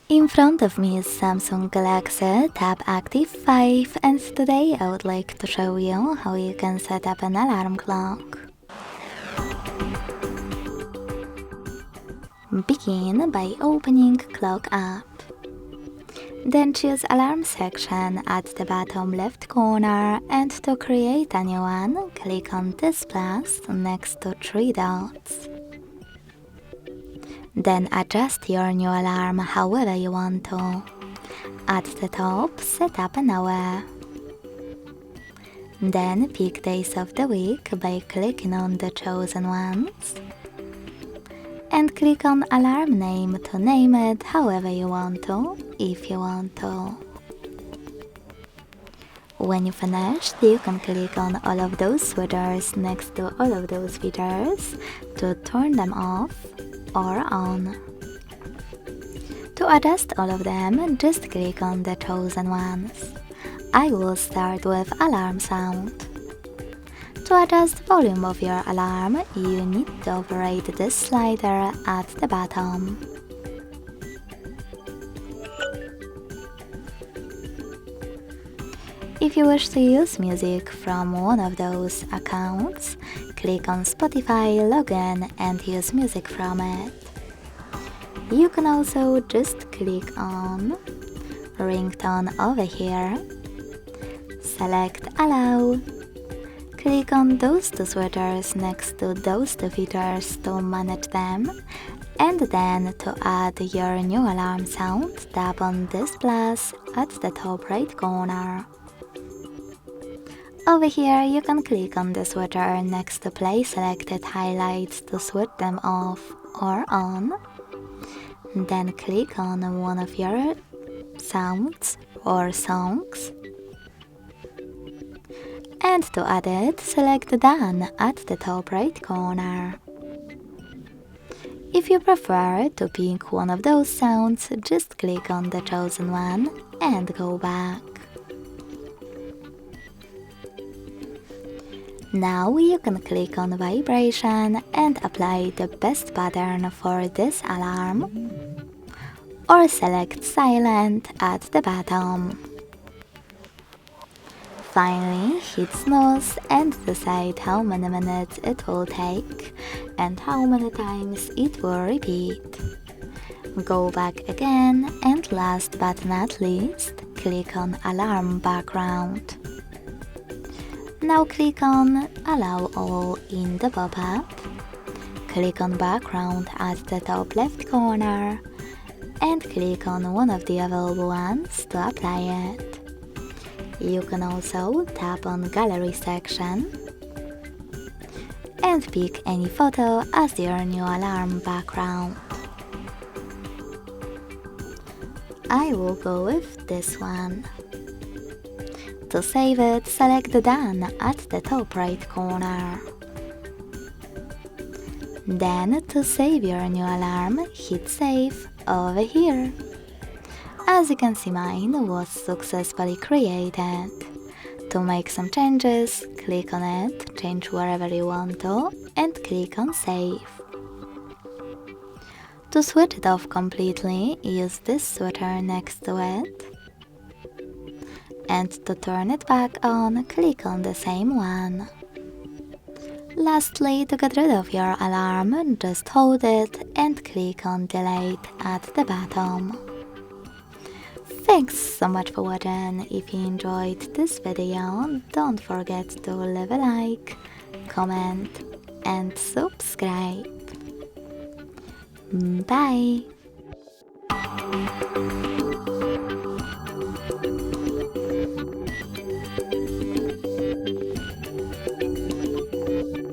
In front of me is Samsung Galaxy Tab Active 5, and today I would like to show you how you can set up an alarm clock. Begin by opening Clock app. Then choose Alarm section at the bottom left corner, and to create a new one, click on this plus next to 3 dots. Then adjust your new alarm however you want to. At the top, set up an hour. Then pick days of the week by clicking on the chosen ones. And click on alarm name to name it however you want to, if you want to. When you finished, you can click on all of those switches next to all of those features to turn them off or on. To adjust all of them, just click on the chosen ones. I will start with alarm sound. To adjust volume of your alarm, you need to operate this slider at the bottom. If you wish to use music from one of those accounts, click on Spotify, login and use music from it. You can also just click on Ringtone over here, select Allow, click on those two switches next to those two features to manage them, and then to add your new alarm sound, tap on this plus at the top right corner. Over here you can click on the switcher next to play selected highlights to switch them off or on. Then click on one of your sounds or songs. And to add it, select Done at the top right corner. If you prefer to pick one of those sounds, just click on the chosen one and go back. Now you can click on vibration and apply the best pattern for this alarm, or select silent at the bottom. Finally, hit snooze and decide how many minutes it will take and how many times it will repeat. Go back again, and last but not least, click on alarm background. Now click on Allow All in the pop-up, click on Background at the top left corner, and click on one of the available ones to apply it. You can also tap on Gallery section and pick any photo as your new alarm background. I will go with this one. To save it, select Done at the top right corner. Then, to save your new alarm, hit Save over here. As you can see, mine was successfully created. To make some changes, click on it, change wherever you want to, and click on Save. To switch it off completely, use this switcher next to it. And to turn it back on, click on the same one. Lastly, to get rid of your alarm, just hold it and click on Delete at the bottom. Thanks so much for watching. If you enjoyed this video, don't forget to leave a like, comment and subscribe. Bye!